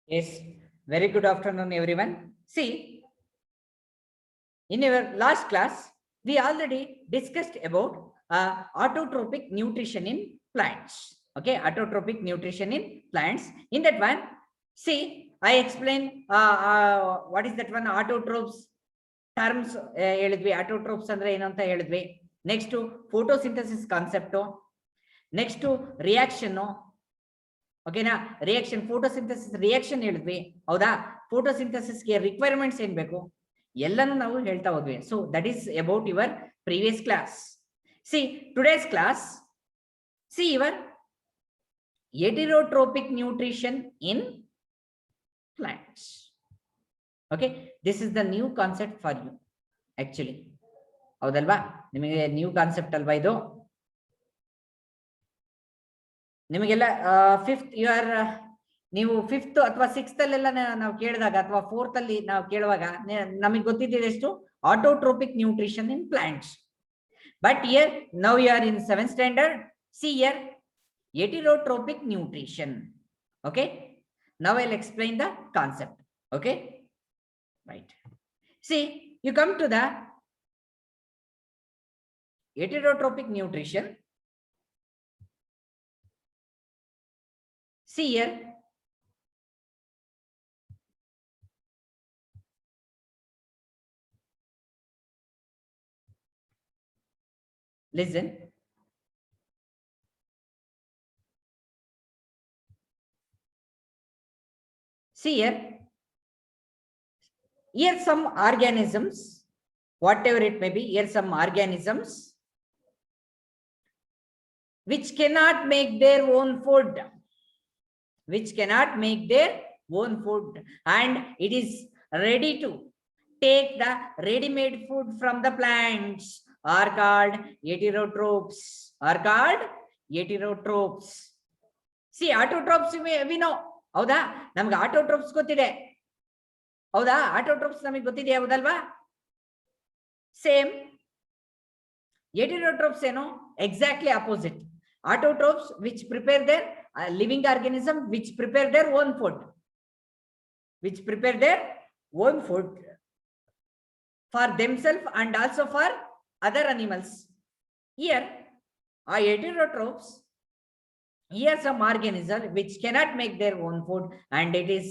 Yes, very good afternoon, everyone. See, in our last class, we already discussed about autotrophic nutrition in plants. Okay, autotrophic nutrition in plants. In that one, see, I explained what is that one autotrophs terms. ಹೇಳಿದ್ವಿ autotrophs ಅಂದ್ರೆ ಏನು ಅಂತ ಹೇಳಿದ್ವಿ. Next, photosynthesis concept. Next, reaction. ಓಕೆನಾ, reaction photosynthesis reaction ಹೇಳಿದ್ವಿ, ಹೌದಾ? ಫೋಟೋಸಿಂಥಸಿಸ್ಗೆ requirements ಏನ್ ಬೇಕು ಎಲ್ಲಾನು ನಾವು ಹೇಳ್ತಾ ಹೋದ್ವಿ. So that is about your previous class. C today's class, see your heterotrophic nutrition in plants. Okay, this is the new concept for you actually. ಹೌದಲ್ವಾ? ನಿಮಗೆ ನ್ಯೂ ಕಾನ್ಸೆಪ್ಟ್ ಅಲ್ವಾ ಇದು? ನಿಮಗೆಲ್ಲ ಫಿಫ್ತ್ ಯುವರ್ ನೀವು ಫಿಫ್ತ್ ಅಥವಾ ಸಿಕ್ಸ್ತ್ ಅಲ್ಲೆಲ್ಲ ನಾವು ಕೇಳಿದಾಗ ಅಥವಾ ಫೋರ್ತ್ ಅಲ್ಲಿ ನಾವು ಕೇಳುವಾಗ ನಮಗೆ ಗೊತ್ತಿದ್ದಿದೆ ಎಷ್ಟು autotrophic nutrition in plants. But here now you are in 7th standard. See here heterotrophic nutrition. Okay, now I'll explain the concept. Okay, right. See, you come to the heterotrophic nutrition. See here, listen. See here some organisms, whatever it may be, here some organisms which cannot make their own food, and it is ready to take the ready-made food from the plants are called heterotrophs. See, autotrophs we know, ಹೌದಾ? ನಮ್ಗೆ autotrophs ಗೊತ್ತಿದೆ, ಹೌದಾ? Autotrophs ನಮಗೆ ಗೊತ್ತಿದೆ, ಹೌದಲ್ವಾ? Same heterotrophs ಏನು? Exactly opposite. Autotrophs which prepare their living organism, which prepare their own food for themselves and also for other animals. Here are heterotrophs. Here some organism which cannot make their own food and it is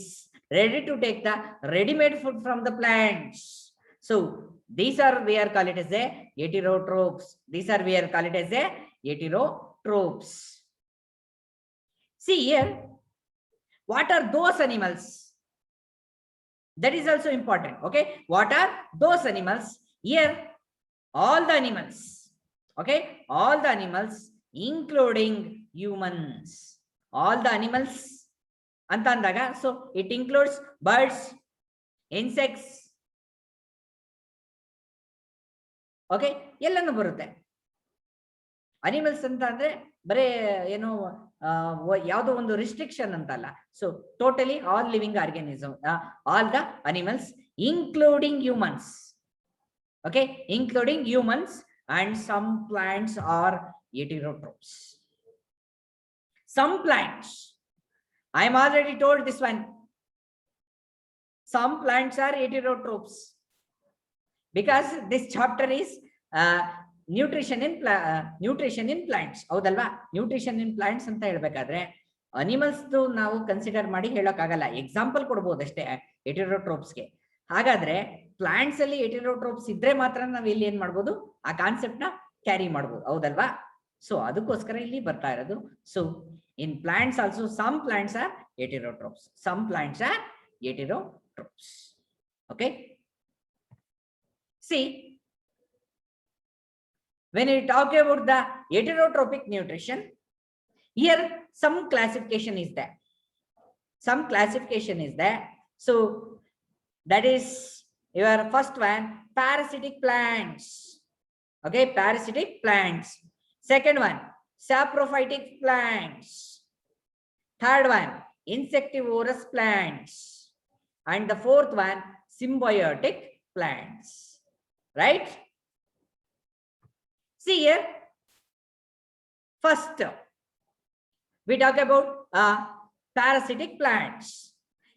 ready to take the ready-made food from the plants. So these are we are call it as a heterotrophs. See here, what are those animals? That is also important. Okay, what are those animals? Here all the animals, okay, all the animals including humans, all the animals anta andaga, so it includes birds, insects, okay, ಎಲ್ಲಾನು ಬರುತ್ತೆ. Animals ಅಂತ ಅಂದ್ರೆ ಬರೇ ಏನು ಯಾವುದೋ ಒಂದು restriction ಅಂತಲ್ಲ. So totally all living organism, all the animals including humans. Okay, including humans, and some plants are heterotrophs. Some plants, I am already told this one, some plants are heterotrophs because this chapter is nutrition in plants. ಹೌದಲ್ವಾ? Nutrition in plants ಅಂತ ಹೇಳ್ಬೇಕಾದ್ರೆ animals ನಾವು consider ಮಾಡಿ ಹೇಳೋಕ್ಕಾಗಲ್ಲ, example ಕೊಡ್ಬೋದು ಅಷ್ಟೇ ಹೆಟೆರೋಟ್ರೋಪ್ಸ್ಗೆ. ಹಾಗಾದ್ರೆ plants ಅಲ್ಲಿ ಹೆಟೆರೋಟ್ರೋಪ್ಸ್ ಇದ್ರೆ ಮಾತ್ರ ನಾವು ಇಲ್ಲಿ ಏನ್ ಮಾಡ್ಬೋದು, ಆ ಕಾನ್ಸೆಪ್ಟ್ ನ ಕ್ಯಾರಿ ಮಾಡ್ಬೋದು, ಹೌದಲ್ವಾ? ಸೊ ಅದಕ್ಕೋಸ್ಕರ ಇಲ್ಲಿ ಬರ್ತಾ ಇರೋದು. So in plants also some plants are heterotrophs. Okay, see, when we talk about the heterotrophic nutrition, here some classification is there. So that is your first one, parasitic plants. Okay, parasitic plants. Second one, saprophytic plants. Third one, insectivorous plants. And the fourth one, symbiotic plants. Right? See here, first we talk about parasitic plants.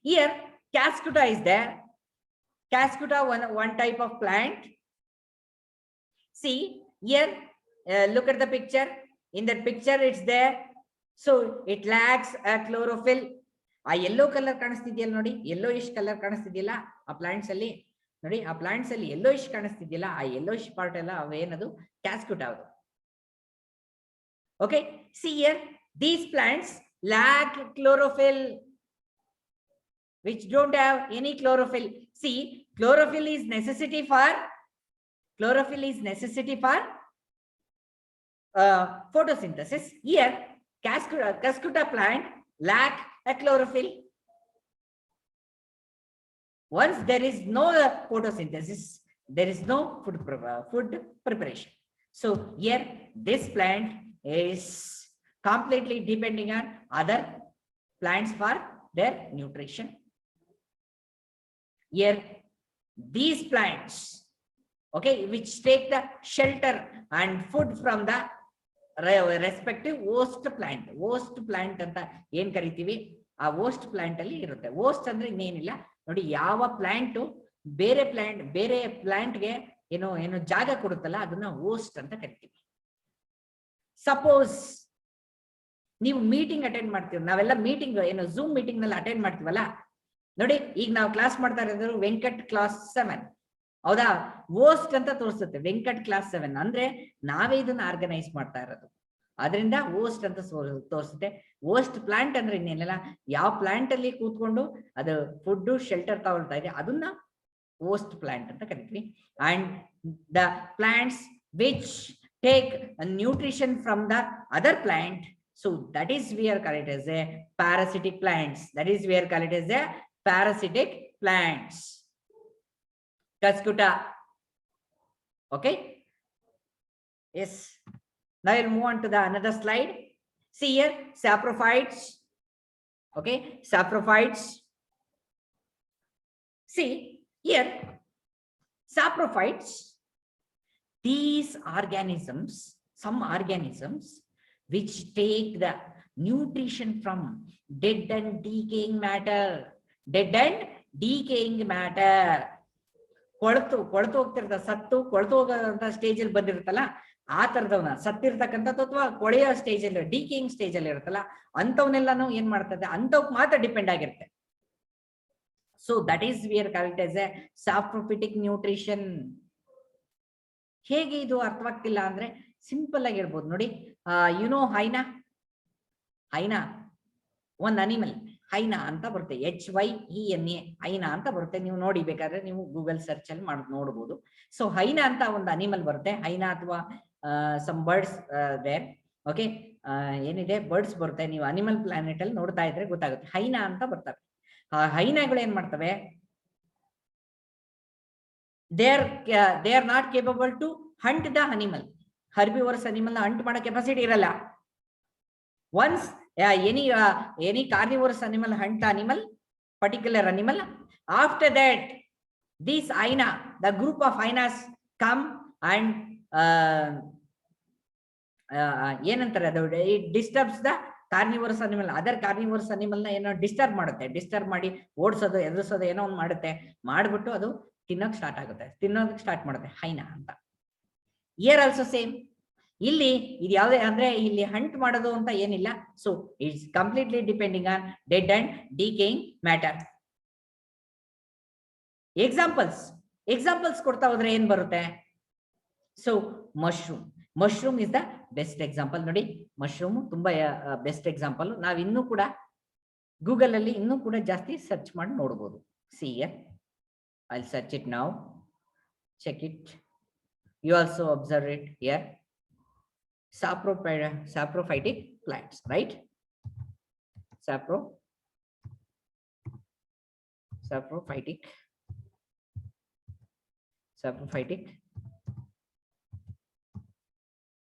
Here, Cascuta is there. Cascuta, one type of plant. See here, look at the picture. In that picture, it's there. So it lacks a chlorophyll. ಆ yellow color ಕಾಣಿಸ್ತಿದೆಯಲ್ಲ ನೋಡಿ, yellowish color ಕಾಣಿಸ್ತಿದೆಯಲ್ಲ ಆ plants ಅಲ್ಲಿ ನೋಡಿ, ಆ plants ಅಲ್ಲಿ yellowish ಕಾಣಿಸ್ತಿದೆಯಲ್ಲ, ಆ yellowish part ಎಲ್ಲ ಅವೇನದು Cascuta ಅದು. Okay, see here, these plants lack chlorophyll, which don't have any chlorophyll. See, chlorophyll is necessity for photosynthesis. Here, Cascuta plant lack a chlorophyll. Once there is no photosynthesis, there is no food preparation. So here, this plant is completely depending on other plants for their nutrition. Here, these plants, okay, which take the shelter and food from the respective host plant ಅಂತ ಏನ್ ಕರಿತೀವಿ, ಆ host plant ಅಲ್ಲಿ ಇರುತ್ತೆ. host ಅಂದ್ರೆ ಇನ್ನೇನಿಲ್ಲ ನೋಡಿ, ಯಾವ ಪ್ಲಾಂಟ್ ಬೇರೆ ಪ್ಲಾಂಟ್ಗೆ ಏನೋ ಜಾಗ ಕೊಡುತ್ತಲ್ಲ ಅದನ್ನ host ಅಂತ ಕರಿತೀವಿ. ಸಪೋಸ್ ನೀವು ಮೀಟಿಂಗ್ ಅಟೆಂಡ್ ಮಾಡ್ತೀವಿ, ನಾವೆಲ್ಲ ಮೀಟಿಂಗ್ ಝೂಮ್ ಮೀಟಿಂಗ್ ನಲ್ಲಿ ಅಟೆಂಡ್ ಮಾಡ್ತೀವಲ್ಲ ನೋಡಿ, ಈಗ ನಾವು ಕ್ಲಾಸ್ ಮಾಡ್ತಾ ಇರೋದು ವೆಂಕಟ್ ಕ್ಲಾಸ್ 7, ಹೌದಾ? ಹೋಸ್ಟ್ ಅಂತ ತೋರಿಸುತ್ತೆ ವೆಂಕಟ್ ಕ್ಲಾಸ್ 7 ಅಂದ್ರೆ ನಾವೇ ಇದನ್ನ ಆರ್ಗನೈಸ್ ಮಾಡ್ತಾ ಇರೋದು, ಅದರಿಂದ ಹೋಸ್ಟ್ ಅಂತ ತೋರಿಸುತ್ತೆ. ಹೋಸ್ಟ್ ಪ್ಲಾಂಟ್ ಅಂದ್ರೆ ಇನ್ನೇನಿಲ್ಲ, ಯಾವ ಪ್ಲಾಂಟ್ ಅಲ್ಲಿ ಕೂತ್ಕೊಂಡು ಅದು ಫುಡ್ ಶೆಲ್ಟರ್ ತಗೊಳ್ತಾ ಇದೆ ಅದನ್ನ ಹೋಸ್ಟ್ ಪ್ಲಾಂಟ್ ಅಂತ ಕರಿತೀವಿ. And the plants which take nutrition from the other plant, so that is we are called it as a parasitic plants. Cascuta. Okay, yes, now we'll move on to the another slide. See here, saprophytes. Okay, saprophytes. See here, saprophytes, these organisms, some organisms which take the nutrition from dead and decaying matter. ಕೊಳತು ಹೋಗ್ತಿರ್ತ, ಸತ್ತು ಕೊಳತು ಹೋಗೋಂತ stage ಅಲ್ಲಿ ಬಂದಿರುತ್ತಲ್ಲ, ಆ ತರದವನ್ನ ಸತ್ತಿರ್ತಕ್ಕಂಥದ್ದು ಅಥವಾ ಕೊಳೆಯ stage ಅಲ್ಲಿ decaying stage ಅಲ್ಲಿ ಇರುತ್ತಲ್ಲ, ಅಂತವನ್ನೆಲ್ಲಾನು ಏನ್ ಮಾಡ್ತದೆ, ಅಂತವಕ್ ಮಾತ್ರ ಡಿಪೆಂಡ್ ಆಗಿರುತ್ತೆ. So that is we are called as a saprophytic nutrition. ಹೇಗೆ ಇದು ಅರ್ಥವಾಗ್ತಿಲ್ಲ ಅಂದ್ರೆ ಸಿಂಪಲ್ ಆಗಿ ಹೇಳ್ಬೋದು ನೋಡಿ. ಯುನೋ ಹೈನಾ ಒಂದ್ ಅನಿಮಲ್, ಹೈನಾ ಅಂತ ಬರುತ್ತೆ, HYENA, ಹೈನಾ ಅಂತ ಬರುತ್ತೆ. ನೀವು ನೋಡಿ ಬೇಕಾದ್ರೆ ನೀವು ಗೂಗಲ್ ಸರ್ಚ್ ಅಲ್ಲಿ ನೋಡ್ಬೋದು. ಸೊ ಹೈನಾ ಅಂತ ಒಂದು ಅನಿಮಲ್ ಬರುತ್ತೆ, ಹೈನಾ ಅಥವಾ ಸಮ್ ಬರ್ಡ್ಸ್ ದೇರ್. ಓಕೆ, ಏನಿದೆ ಬರ್ಡ್ಸ್ ಬರುತ್ತೆ, ನೀವು ಅನಿಮಲ್ ಪ್ಲಾನೆಟ್ ಅಲ್ಲಿ ನೋಡ್ತಾ ಇದ್ರೆ ಗೊತ್ತಾಗುತ್ತೆ, ಹೈನಾ ಅಂತ ಬರ್ತವೆ. ಹೈನಾಗಳು ಏನ್ ಮಾಡ್ತವೆ, they are not capable to hunt the animal. Herbivorous animal na hunt ಮಾಡೋ ಕೆಪಾಸಿಟಿ ಇರಲ್ಲ. Once any carnivorous animal hunt the animal, particular animal, after that this hyena, the group of hyenas come and ಏನಂತಾರೆ ಅದು, it disturbs the carnivorous animal. Other carnivorous animal ನ ಏನೋ disturb ಮಾಡುತ್ತೆ, disturb ಮಾಡಿ ಓಡಿಸೋದು ಎದುರಿಸೋದು ಏನೋ ಒಂದು ಮಾಡುತ್ತೆ, ಮಾಡ್ಬಿಟ್ಟು ಅದು ತಿನ್ನೋಕ್ ಸ್ಟಾರ್ಟ್ ಮಾಡುತ್ತೆ ಹೈನಾ ಅಂತ. Year also same. ಇಲ್ಲಿ ಇದು ಯಾವ್ದೇ ಅಂದ್ರೆ ಇಲ್ಲಿ ಹಂಟ್ ಮಾಡೋದು ಅಂತ ಏನಿಲ್ಲ. So it's completely depending on dead and decaying matter. Examples ಕೊಡ್ತಾ ಹೋದ್ರೆ ಏನ್ ಬರುತ್ತೆ? So mushroom is the best example ನೋಡಿ. ಮಶ್ರೂಮ್ ತುಂಬಾ ಬೆಸ್ಟ್ ಎಕ್ಸಾಂಪಲ್. ನಾವ್ ಇನ್ನೂ ಕೂಡ ಗೂಗಲ್ ಅಲ್ಲಿ ಇನ್ನೂ ಕೂಡ ಜಾಸ್ತಿ ಸರ್ಚ್ ಮಾಡಿ ನೋಡ್ಬೋದು. See here, I'll search it now. Check it. You also observe it here. Saprophytic plants, right? Saprophytic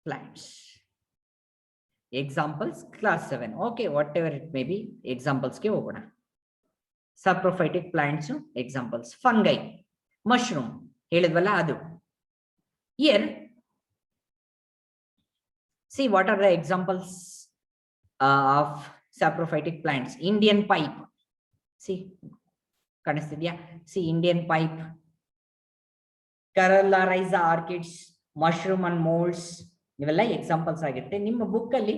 plants. Examples, class 7. Okay, whatever it may be, examples ke hogona. Saprophytic plants examples, fungi, mushroom ಹೇಳಿದ್ವಲ್ಲ ಅದು. Here, see what are the examples of saprophytic plants. Indian pipe. See ಕಾಣಿಸ್ತಿದ್ಯಾ? See Indian pipe, ಕರಲರೈಸ orchids, mushroom and moulds, ಇವೆಲ್ಲ examples ಆಗಿರುತ್ತೆ. ನಿಮ್ಮ book ಅಲ್ಲಿ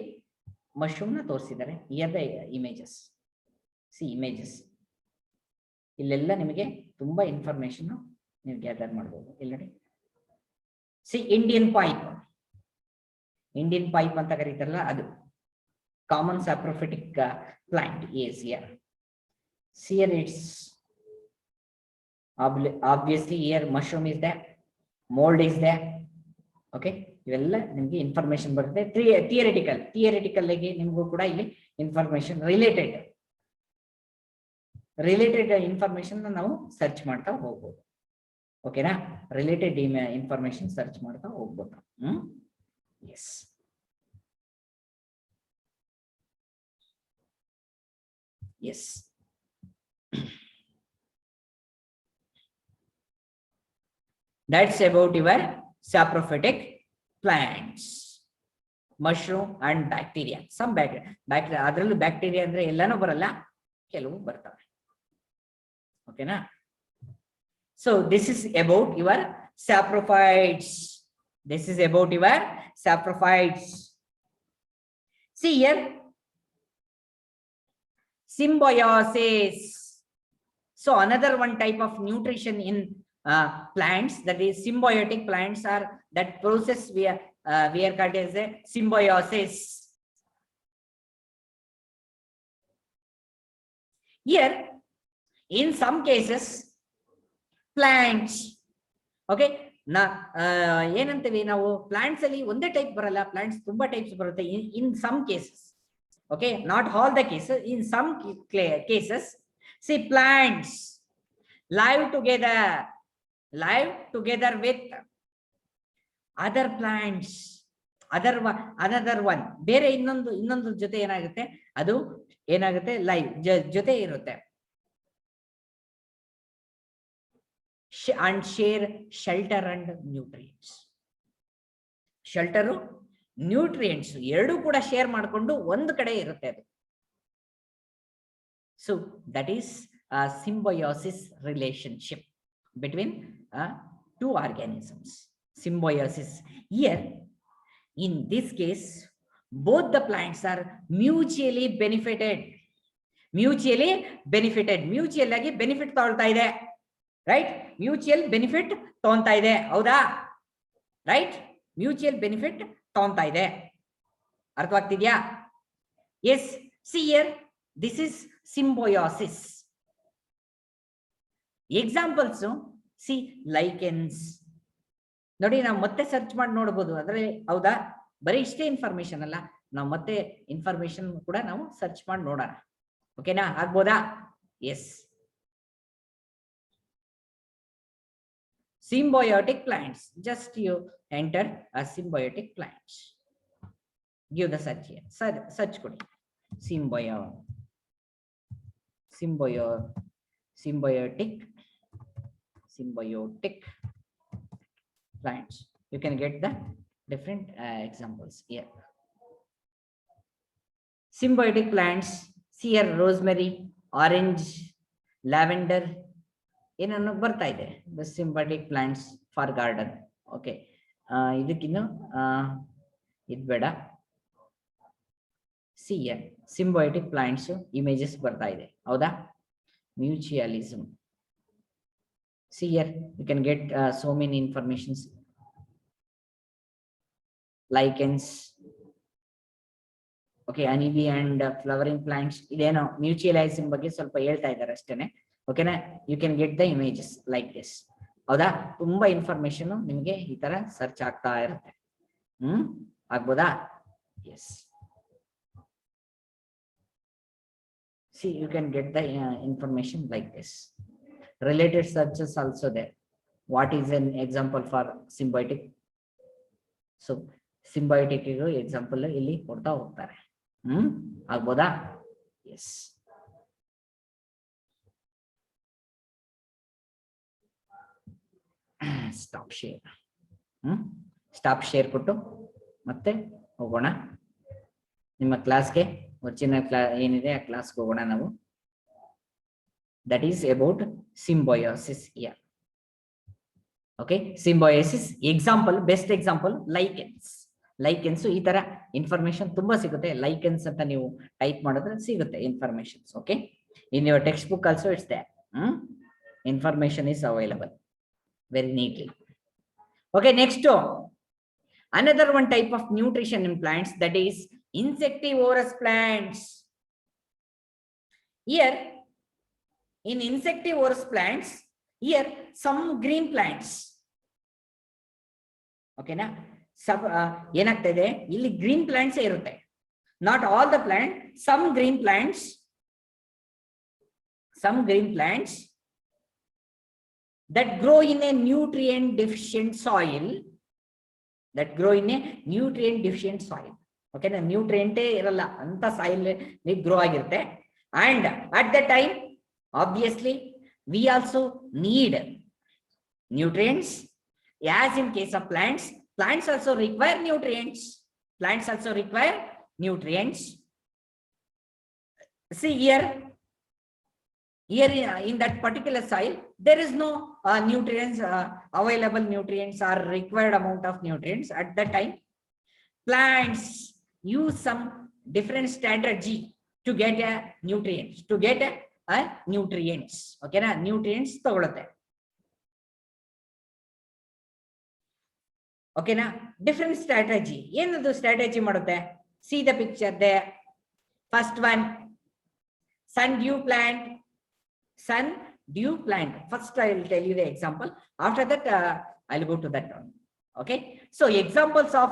mushroom ನ ತೋರಿಸಿದ್ದಾರೆ. Here the images. See images ಇಲ್ಲೆಲ್ಲ ನಿಮಗೆ ತುಂಬಾ ಇನ್ಫಾರ್ಮೇಶನ್ ನೀವು ಗ್ಯಾದರ್ ಮಾಡಬಹುದು. ಇಲ್ಲಿ ನೋಡಿ, see Indian pipe, Indian pipe ಅಂತ ಕರೀತಾರಲ್ಲ ಅದು common saprophytic plant is here. Here it's obviously here mushroom is there, mold is there. Okay, ಇವೆಲ್ಲ ನಿಮಗೆ ಇನ್ಫಾರ್ಮೇಶನ್ ಬರುತ್ತೆ. ಥಿಯರಿಟಿಕಲ್ ಆಗಿ ನಿಮಗೂ ಕೂಡ ಇಲ್ಲಿ ಇನ್ಫಾರ್ಮೇಶನ್ ರಿಲೇಟೆಡ್ ಇನ್ಫಾರ್ಮೇಶನ್ ನಾವು ಸರ್ಚ್ ಮಾಡ್ತಾ ಹೋಗ್ಬೋದು. ಓಕೆನಾ? ರಿಲೇಟೆಡ್ ಇನ್ಫಾರ್ಮೇಶನ್ ಸರ್ಚ್ ಮಾಡ್ತಾ ಹೋಗ್ಬೋದು. S. Yes. That's about your saprophytic plants, mushroom and bacteria. Some bacteria adrallu bacteria andre ellanu baralla, ಕೆಲವು ಬರ್ತವೆ. ಓಕೆನಾ? So this is about your saprophytes. This is about your saprophytes. See here, symbiosis. So another one type of nutrition in plants, that is symbiotic plants, are that process we are called as a symbiosis. Here in some cases plants, okay, na ಏನಂತೀವಿ ನಾವು, plants ಅಲ್ಲಿ ಒಂದೇ type ಬರಲ್ಲ, plants ತುಂಬಾ types ಬರುತ್ತೆ. in some cases, okay, not all the cases, in some cases, see, plants live together with other plants, another one, ಬೇರೆ ಇನ್ನೊಂದು ಜೊತೆ ಏನಾಗುತ್ತೆ, ಅದು ಏನಾಗುತ್ತೆ, ಲೈವ್ ಜೊತೆ ಇರುತ್ತೆ. and share shelter and nutrients. Shelter nutrients ಎರಡು ಕೂಡ ಶೇರ್ ಮಾಡಿಕೊಂಡು ಒಂದು ಕಡೆ ಇರುತ್ತೆ ಅದು. So that is symbiosis relationship between two organisms. Symbiosis. Here in this case both the plants are mutually benefited. Mutual ಆಗಿ ಬೆನಿಫಿಟ್ ತಗೊಳ್ತಾ ಇದೆ, ರೈಟ್? ಮ್ಯೂಚುಯಲ್ ಬೆನಿಫಿಟ್ ತಗೊಂತಾ ಇದೆ, ಹೌದಾ? ರೈಟ್? ಮ್ಯೂಚುಯಲ್ ಬೆನಿಫಿಟ್ ತಗೊಂತಾ ಇದೆ. ಅರ್ಥವಾಗ್ತಿದ್ಯಾ? Yes. See here, this is symbiosis. Examples, see lichens. ನೋಡಿ, ನಾವು ಮತ್ತೆ ಸರ್ಚ್ ಮಾಡಿ ನೋಡ್ಬೋದು ಅದ್ರಲ್ಲಿ, ಹೌದಾ? ಬರೀ ಇಷ್ಟೇ ಇನ್ಫಾರ್ಮೇಶನ್ ಅಲ್ಲ, ನಾವು ಮತ್ತೆ ಇನ್ಫಾರ್ಮೇಶನ್ ಕೂಡ ನಾವು ಸರ್ಚ್ ಮಾಡಿ ನೋಡೋಣ. ಓಕೆನಾ? ಆಗ್ಬೋದಾ? S. Symbiotic plants. Just you enter a symbiotic plants. Give the search here. Search code. Symbiotic plants. You can get the different examples here. Symbiotic plants. See here, rosemary, orange, lavender. ಏನನ್ನು ಬರ್ತಾ ಇದೆ, the symbiotic plants for garden. Okay, ಇದಕ್ಕಿನ್ನು ಇದು ಬೇಡ. See symbiotic plants images ಬರ್ತಾ ಇದೆ, ಹೌದಾ? Mutualism. See here you can get so many informations. Lichens, okay, honeybee and flowering plants. ಇದೇನೋ ಮ್ಯೂಚುಯಲೈಸಿಂಗ್ ಬಗ್ಗೆ ಸ್ವಲ್ಪ ಹೇಳ್ತಾ ಇದ್ದಾರೆ ಅಷ್ಟೇನೆ. ಓಕೆನಾ? You can get the images like this, ಹೌದಾ? ತುಂಬಾ ಇನ್ಫಾರ್ಮೇಶನ್ ನಿಮಗೆ ಈ ತರ ಸರ್ಚ್ ಆಗ್ತಾ ಇರುತ್ತೆ. ಆಗ್ಬೋದಾ? Yes. See, you can get the information like this. Related searches also there. What is an example for symbiotic? So symbiotic example ಇಲ್ಲಿ ಕೊಡ್ತಾ ಹೋಗ್ತಾರೆ. ಆಗ್ಬೋದಾ? Yes. Stop share. Stop share ಕೊಟ್ಟು ಮತ್ತೆ ಹೋಗೋಣ ನಿಮ್ಮ ಕ್ಲಾಸ್ಗೆ. ಒರಿಜಿನಲ್ ಕ್ಲಾಸ್ ಏನಿದೆ ಆ ಕ್ಲಾಸ್ಗೆ ಹೋಗೋಣ ನಾವು. That is about symbiosis here. Okay, symbiosis. Example, best example, lichens. Lichens ಈ ತರ information ತುಂಬಾ ಸಿಗುತ್ತೆ. Lichens ಅಂತ ನೀವು ಟೈಪ್ ಮಾಡಿದ್ರೆ ಸಿಗುತ್ತೆ informations. Okay, in your textbook also it's there. Information is available very neatly. Okay, next another one type of nutrition in plants, that is insectivorous plants. Here in insectivorous plants, here some green plants. Okay na, ಏನಾಗ್ತದೆ ಇಲ್ಲಿ green plants ಇರುತ್ತೆ. Not all the plant, some green plants that grow in a nutrient deficient soil, okay na, nutrient ಇರಲ್ಲ ಅಂತ soil grow ಆಗಿರುತ್ತೆ. And at that time, obviously, we also need nutrients. As in case of plants also require nutrients. See here in that particular soil, there is no nutrients, available nutrients or required amount of nutrients. At that time, plants use some different strategy to get nutrients, okay na, nutrients ತಗೊಳುತ್ತೆ. Okay na, different strategy. ಏನದು strategy ಮಾಡುತ್ತೆ? See the picture there. First one, sundew plant. First I will tell you the example. After that I'll go to that one. Okay, so examples of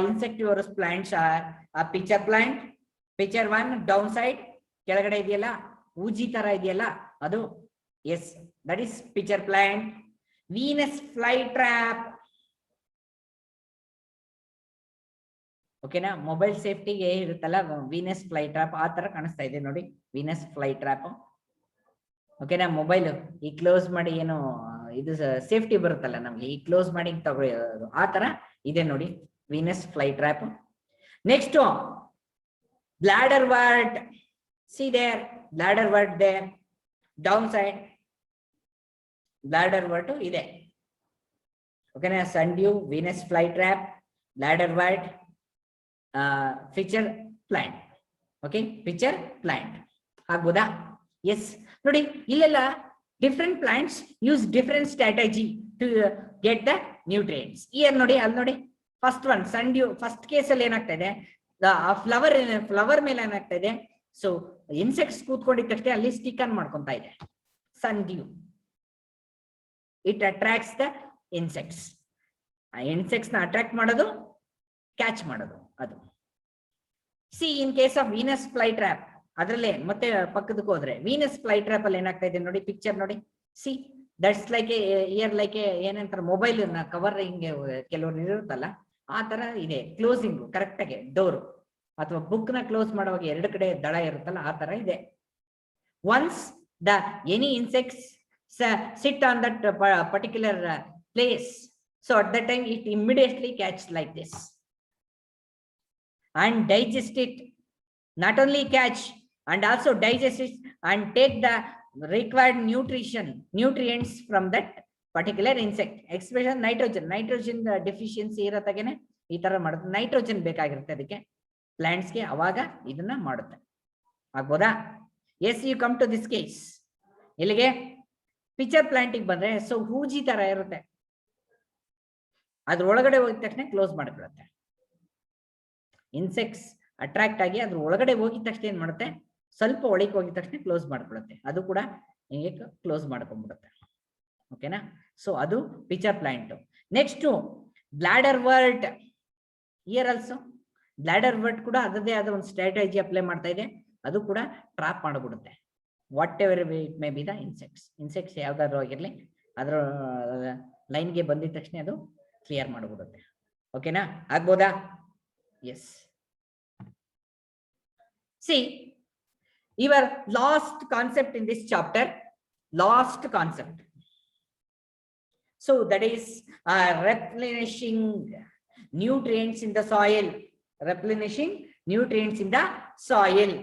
insectivorous plants are a pitcher plant. Pitcher one, downside ಕೆಳಗಡೆ ಇದೆಯಲ್ಲ, ಊಜಿ ತರ ಇದೆಯಲ್ಲ ಅದು, yes, that is pitcher plant. Venus flytrap. ಓಕೆನಾ, mobile ಸೇಫ್ಟಿಗೆ ಇರುತ್ತಲ್ಲ Venus fly trap, ಆ ತರ ಕಾಣಿಸ್ತಾ ಇದೆ ನೋಡಿ, ವೀನಸ್ ಫ್ಲೈ ಟ್ರಾಪ್. ಓಕೆನಾ, ಮೊಬೈಲ್ ಈ ಕ್ಲೋಸ್ ಮಾಡಿ ಏನು ಇದು ಸೇಫ್ಟಿ ಬರುತ್ತಲ್ಲ ನಮ್ಗೆ, ಈ ಕ್ಲೋಸ್ ಮಾಡಿ ತಗೊಳ್ಳೋದು ಆ ತರ ಇದೆ ನೋಡಿ, Venus fly trap. Next bladderwort. See there, bladder wort there, downside bladder wort ಇದೆ. Okay na, sundew, Venus flytrap, bladder wort, pitcher plant. Okay, pitcher plant ಆಗ್ಬೋದಾ? Yes, ನೋಡಿ ಇಲ್ಲೆಲ್ಲ different plants use different strategy to get the nutrients. Here ನೋಡಿ, ಅಲ್ಲಿ ನೋಡಿ, first one sundew, first case ಅಲ್ಲಿ ಏನಾಗ್ತಾ ಇದೆ, ಫ್ಲವರ್ ಮೇಲೆ ಏನಾಗ್ತಾ ಇದೆ, ಸೊ ಇನ್ಸೆಕ್ಟ್ಸ್ ಕೂತ್ಕೊಂಡಿದ ತಕ್ಷಣ ಅಲ್ಲಿ ಸ್ಟಿಕ್ ಆನ್ ಮಾಡ್ಕೊಂತ ಇದೆ. sundew, it attracts the insects. ಆ ಇನ್ಸೆಕ್ಟ್ಸ್ ನ ಅಟ್ರಾಕ್ಟ್ ಮಾಡೋದು, ಕ್ಯಾಚ್ ಮಾಡೋದು ಅದು. C in case of Venus fly trap, ಅದ್ರಲ್ಲೇ ಮತ್ತೆ ಪಕ್ಕದಕ್ಕೆ ಹೋದ್ರೆ ವೀನಸ್ ಫ್ಲೈ ಟ್ರಾಪ್ ಅಲ್ಲಿ ಏನಾಗ್ತಾ ಇದೆ ನೋಡಿ, ಪಿಕ್ಚರ್ ನೋಡಿ. See that's like year like ಏನಂತಾರೆ, ಮೊಬೈಲ್ ನ ಕವರ್ ಹಿಂಗೆ ಕೆಲವರು ಇರುತ್ತಲ್ಲ ಆ ತರ ಇದೆ. ಕ್ಲೋಸಿಂಗ್ ಕರೆಕ್ಟ್ ಆಗಿ ಡೋರ್ ಅಥವಾ ಬುಕ್ ನ ಕ್ಲೋಸ್ ಮಾಡುವಾಗ ಎರಡು ಕಡೆ ದಳ ಇರುತ್ತಲ್ಲ ಆ ತರ ಇದೆ. Once the any insects sit on that particular place, so at that time it immediately catch like this and digest it. Not only catch and also digest it and take the required nutrients from that particular insect, especially nitrogen deficiency ಇರತ್ತಗೇನೆ ಈ ತರ ಮಾಡುತ್ತೆ. Nitrogen ಬೇಕಾಗಿರುತ್ತೆ ಅದಕ್ಕೆ ಪ್ಲಾಂಟ್ಸ್ಗೆ, ಅವಾಗ ಇದನ್ನ ಮಾಡುತ್ತೆ. ಆಗ್ಬೋದಾ? Yes, you come to this case. ಇಲ್ಲಿಗೆ ಪಿಚರ್ ಪ್ಲಾಂಟಿಗೆ ಬಂದ್ರೆ, ಸೊ ಹೂಜಿ ತರ ಇರುತ್ತೆ, ಅದ್ರ ಒಳಗಡೆ ಹೋಗಿದ ತಕ್ಷಣ ಕ್ಲೋಸ್ ಮಾಡಿಬಿಡುತ್ತೆ. ಇನ್ಸೆಕ್ಟ್ಸ್ ಅಟ್ರಾಕ್ಟ್ ಆಗಿ ಅದ್ರ ಒಳಗಡೆ ಹೋಗಿದ ತಕ್ಷಣ ಏನ್ ಮಾಡುತ್ತೆ, ಸ್ವಲ್ಪ ಒಳಗೆ ಹೋಗಿದ ತಕ್ಷಣ ಕ್ಲೋಸ್ ಮಾಡ್ಕೊಳುತ್ತೆ, ಅದು ಕೂಡ ಹಿಂಗೆ ಕ್ಲೋಸ್ ಮಾಡ್ಕೊಂಡ್ಬಿಡುತ್ತೆ. ಓಕೆನಾ, ಸೊ ಅದು pitcher plant. Next bladderwort. Here also bladderwort ಕೂಡ ಅದರದೇ ಆದ ಒಂದು ಸ್ಟ್ರಾಟಜಿ ಅಪ್ಲೈ ಮಾಡ್ತಾ ಇದೆ, ಅದು ಕೂಡ ಟ್ರಾಪ್ ಮಾಡಿಬಿಡುತ್ತೆ whatever it may be the insects ಯಾವ್ದಾದ್ರು ಆಗಿರ್ಲಿ, ಅದರ ಲೈನ್ಗೆ ಬಂದಿದ ತಕ್ಷಣ ಅದು ಕ್ಲಿಯರ್ ಮಾಡಿಬಿಡುತ್ತೆ. ಓಕೆನಾ, ಆಗ್ಬೋದಾ? Yes. See, your last concept in this chapter, last concept. So that is replenishing nutrients in the soil. Replenishing nutrients in the soil.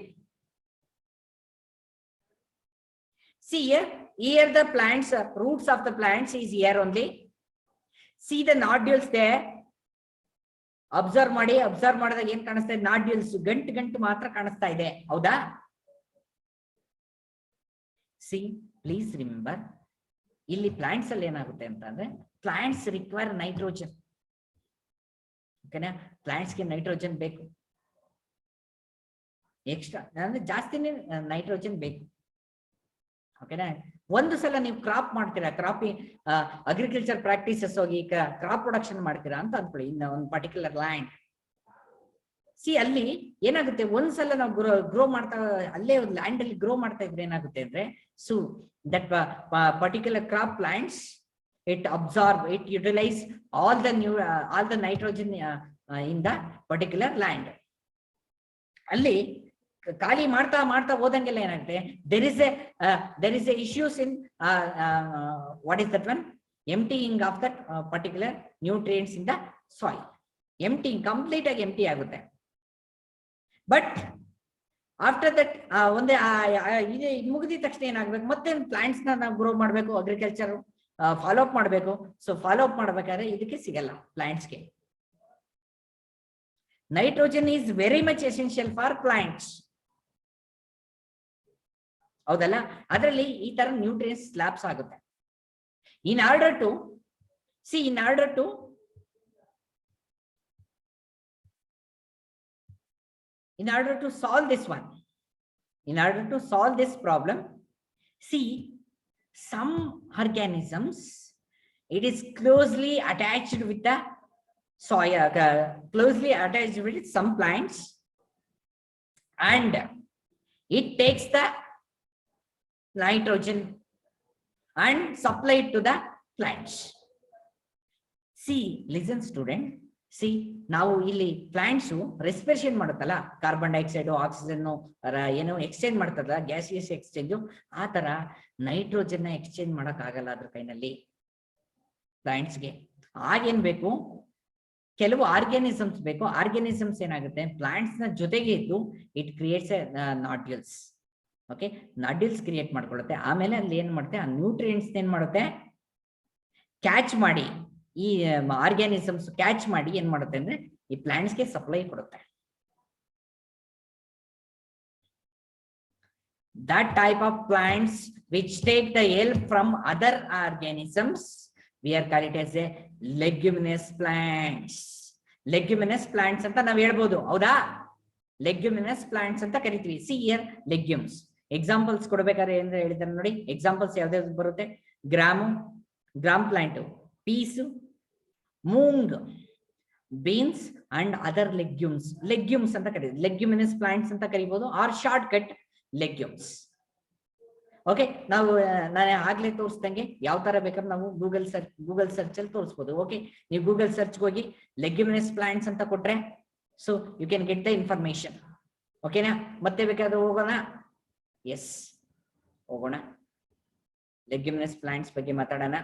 See here the plants, roots of the plants is here only. See the nodules there. Observe ಮಾಡಿದಾಗ ಏನ್ ಕಾಣಿಸ್ತಾ ಇದೆ? Nodules ಗಂಟು ಮಾತ್ರ ಕಾಣಿಸ್ತಾ ಇದೆ, ಹೌದಾ? C please remember, ಇಲ್ಲಿ ಪ್ಲಾಂಟ್ಸ್ ಅಲ್ಲಿ ಏನಾಗುತ್ತೆ ಅಂತಂದ್ರೆ ಪ್ಲಾಂಟ್ಸ್ ರಿಕ್ವೈರ್ ನೈಟ್ರೋಜನ್. ಓಕೆನಾ? ಪ್ಲಾಂಟ್ಸ್ಗೆ ನೈಟ್ರೋಜನ್ ಬೇಕು, ಎಕ್ಸ್ಟ್ರಾ ಅಂದ್ರೆ ಜಾಸ್ತಿನೇ ನೈಟ್ರೋಜನ್ ಬೇಕು. ಓಕೆನಾ? ಒಂದು ಸಲ ನೀವು ಕ್ರಾಪ್ ಮಾಡ್ತೀರಾ, ಅಗ್ರಿಕಲ್ಚರ್ ಪ್ರಾಕ್ಟೀಸಸ್ ಹೋಗಿ ಕ್ರಾಪ್ ಪ್ರೊಡಕ್ಷನ್ ಮಾಡ್ತೀರಾ ಅಂತ ಅನ್ಕೊಳ್ಳಿ, ಇನ್ನ ಒಂದು ಪರ್ಟಿಕ್ಯುಲರ್ ಲ್ಯಾಂಡ್. ಸಿ ಅಲ್ಲಿ ಏನಾಗುತ್ತೆ, ಒಂದ್ಸಲ ನಾವು ಗ್ರೋ ಮಾಡ್ತಾ ಅಲ್ಲೇ ಒಂದು ಲ್ಯಾಂಡ್ ಅಲ್ಲಿ ಗ್ರೋ ಮಾಡ್ತಾ ಇದ್ರೆ ಏನಾಗುತ್ತೆ ಅಂದ್ರೆ, so that particular crop plants it absorb, it utilise all the nitrogen in the particular land. ಅಲ್ಲಿ ಖಾಲಿ ಮಾಡ್ತಾ ಹೋದಂಗೆಲ್ಲ ಏನಾಗುತ್ತೆ, there is a issues in what is that one, emptying of that particular nutrients in the soil. Complete ಆಗಿ ಎಂಟಿ ಆಗುತ್ತೆ. But after that ಒಂದೇ ಇದು ಮುಗಿದ ತಕ್ಷಣ ಏನಾಗ್ಬೇಕು, ಮತ್ತೆ ಪ್ಲಾಂಟ್ಸ್ ನಾವು ಗ್ರೋ ಮಾಡ್ಬೇಕು, ಅಗ್ರಿಕಲ್ಚರ್ ಫಾಲೋ ಅಪ್ ಮಾಡ್ಬೇಕು. ಸೊ ಫಾಲೋ ಅಪ್ ಮಾಡ್ಬೇಕಾದ್ರೆ ಇದಕ್ಕೆ ಸಿಗಲ್ಲ ಪ್ಲಾಂಟ್ಸ್ಗೆ. Nitrogen is very much essential for plants, ಹೌದಲ್ಲ? ಅದರಲ್ಲಿ ಈ ತರ ನ್ಯೂಟ್ರಿಯನ್ಸ್ ಲ್ಯಾಪ್ಸ್ ಆಗುತ್ತೆ. In order to solve this one, in order to solve this problem, see, some organisms, it is closely attached with the soil, closely attached with some plants, and it takes the nitrogen and supply it to the plants. See, listen student, see, ನಾವು ಇಲ್ಲಿ plants respiration ಮಾಡುತ್ತಲ್ಲ, carbon dioxide oxygen ಏನೋ exchange ಮಾಡ್ತದಲ್ಲ, gaseous exchange, ಆ ತರ nitrogen exchange ಮಾಡಕ್ ಆಗಲ್ಲ ಅದ್ರ ಕೈನಲ್ಲಿ ಪ್ಲಾಂಟ್ಸ್ಗೆ. ಆಗೇನ್ ಬೇಕು, ಕೆಲವು ಆರ್ಗ್ಯಾನಿಸಮ್ಸ್ ಬೇಕು. ಆರ್ಗ್ಯಾನಿಸಮ್ಸ್ ಏನಾಗುತ್ತೆ, ಪ್ಲಾಂಟ್ಸ್ ನ ಜೊತೆಗೆ ಇದ್ದು it creates nodules. Okay, nodules create ಮಾಡ್ಕೊಳ್ಳುತ್ತೆ. ಆಮೇಲೆ ಅಲ್ಲಿ ಏನ್ ಮಾಡುತ್ತೆ, ಆ ನ್ಯೂಟ್ರಿಯೆಂಟ್ಸ್ ಏನ್ ಮಾಡುತ್ತೆ, ಕ್ಯಾಚ್ ಮಾಡಿ, ಈ ಆರ್ಗ್ಯಾನಿಸಮ್ಸ್ ಕ್ಯಾಚ್ ಮಾಡಿ ಏನ್ ಮಾಡುತ್ತೆ ಅಂದ್ರೆ ಈ ಪ್ಲಾಂಟ್ಸ್ಗೆ ಸಪ್ಲೈ ಕೊಡುತ್ತೆ. That type of plants which take the help from other organisms, we are called it as a leguminous plants. Leguminous plants ಅಂತ ನಾವು ಹೇಳ್ಬೋದು, ಹೌದಾ? Leguminous plants ಅಂತ ಕರಿತೀವಿ. See here, legumes. ಎಕ್ಸಾಂಪಲ್ಸ್ ಕೊಡ್ಬೇಕಾದ್ರೆ ಏನ್ ಹೇಳಿದಾರೆ ನೋಡಿ, ಎಕ್ಸಾಂಪಲ್ಸ್ ಯಾವ್ದಾವ್ದು ಬರುತ್ತೆ, gram plant, peas, moong, beans and other legumes ಅಂತ ಕರೀತೀವಿ. ಲೆಗ್ಯುಮಿನಸ್ ಪ್ಲಾಂಟ್ಸ್ ಅಂತ ಕರಿಬಹುದು, or shortcut legumes. Okay, ನಾನು ಆಗ್ಲೇ ತೋರಿಸ್ದಂಗೆ ಯಾವ ತರ ಬೇಕಾದ್ರೆ ನಾವು ಗೂಗಲ್ ಸರ್ಚ್ ಅಲ್ಲಿ ತೋರಿಸಬಹುದು. ಓಕೆ, ನೀವು ಗೂಗಲ್ ಸರ್ಚ್ ಹೋಗಿ ಲೆಗ್ಯುಮಿನಸ್ ಪ್ಲಾಂಟ್ಸ್ ಅಂತ ಕೊಟ್ರೆ so you can get the information. ಓಕೆನಾ? ಮತ್ತೆ ಬೇಕಾದ್ರೆ ಹೋಗೋಣ. ಎಸ್, ಹೋಗೋಣ, ಲೆಗ್ಯುಮಿನಸ್ ಪ್ಲಾಂಟ್ಸ್ ಬಗ್ಗೆ ಮಾತಾಡೋಣ.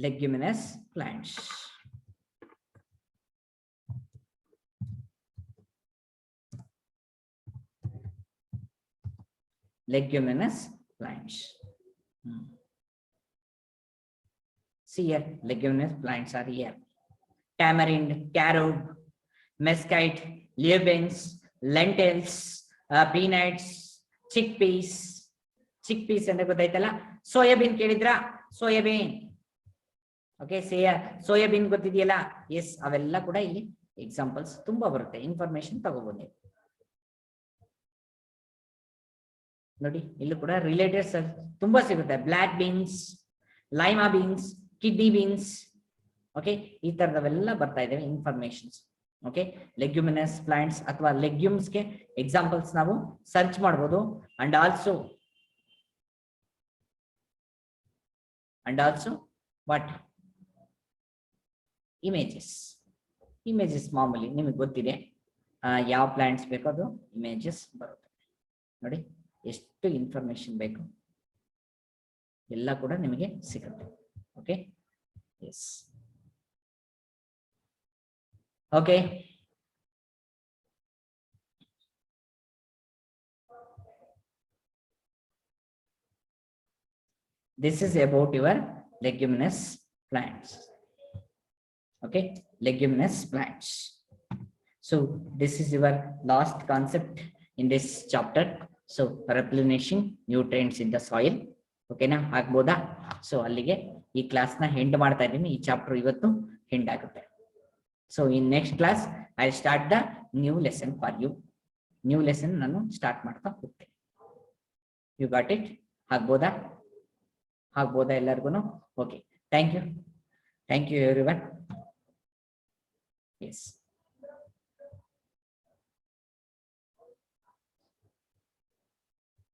Leguminous plants. Leguminous plants. See here, leguminous plants are here. Tamarind, carob, mesquite, lupins, lentils, peanuts, chickpeas. Chickpeas ಅಂದ್ರೆ ಗೊತ್ತಾಯ್ತಲ್ಲ. ಸೋಯಾಬೀನ್ ಕೇಳಿದ್ರಾ? ಸೋಯಾಬೀನ್. ಓಕೆ, ಸೋಯಾಬೀನ್ ಗೊತ್ತಿದೆಯಲ್ಲ? ಎಸ್, ಅವೆಲ್ಲ ಕೂಡ ಇಲ್ಲಿ ಎಕ್ಸಾಂಪಲ್ಸ್ ತುಂಬಾ ಬರುತ್ತೆ, ಇನ್ಫಾರ್ಮೇಶನ್ ತಗೋಬಹುದು ನೀವು. ನೋಡಿ, ಇಲ್ಲೂ ಕೂಡ ರಿಲೇಟೆಡ್ ತುಂಬಾ ಸಿಗುತ್ತೆ. Black beans, lima beans, kidney beans. Okay, ಈ ತರದವೆಲ್ಲ ಬರ್ತಾ ಇದಾವೆ ಇನ್ಫಾರ್ಮೇಶನ್ಸ್. ಓಕೆ, ಲೆಗ್ಯುಮಿನಸ್ ಪ್ಲಾಂಟ್ಸ್ ಅಥವಾ ಲೆಗ್ಯೂಮ್ಸ್ಗೆ ಎಕ್ಸಾಂಪಲ್ಸ್ ನಾವು ಸರ್ಚ್ ಮಾಡಬಹುದು. ಅಂಡ್ ಆಲ್ಸೋ ವಾಟ್, ಇಮೇಜಸ್ ಮಾಮೂಲಿ ನಿಮಗೆ ಗೊತ್ತಿದೆ, ಯಾವ ಪ್ಲಾಂಟ್ಸ್ ಬೇಕೋ ಅದು ಇಮೇಜಸ್ ಬರುತ್ತೆ. ನೋಡಿ ಎಷ್ಟು ಇನ್ಫಾರ್ಮೇಶನ್ ಬೇಕು ಎಲ್ಲ ಕೂಡ ನಿಮಗೆ ಸಿಗುತ್ತೆ. Okay, yes. Okay. This is about your leguminous plants. Okay, leguminous plants. So this is your last concept in this chapter. So replenishing nutrients in the soil. ಓಕೆನಾ, ಆಗ್ಬೋದಾ? ಸೊ ಅಲ್ಲಿಗೆ ಈ ಕ್ಲಾಸ್ನ ಎಂಡ್ ಮಾಡ್ತಾ ಇದ್ದೀನಿ. ಈ ಚಾಪ್ಟರ್ ಇವತ್ತು ಎಂಡ್ ಆಗುತ್ತೆ. So in next class I start the new lesson for you. New lesson ನಾನು ಸ್ಟಾರ್ಟ್ ಮಾಡ್ತಾ ಹೋಗ್ತೇನೆ. You got it? ಆಗ್ಬೋದಾ? ಆಗ್ಬೋದಾ ಎಲ್ಲರಿಗೂ? Okay, thank you everyone. S.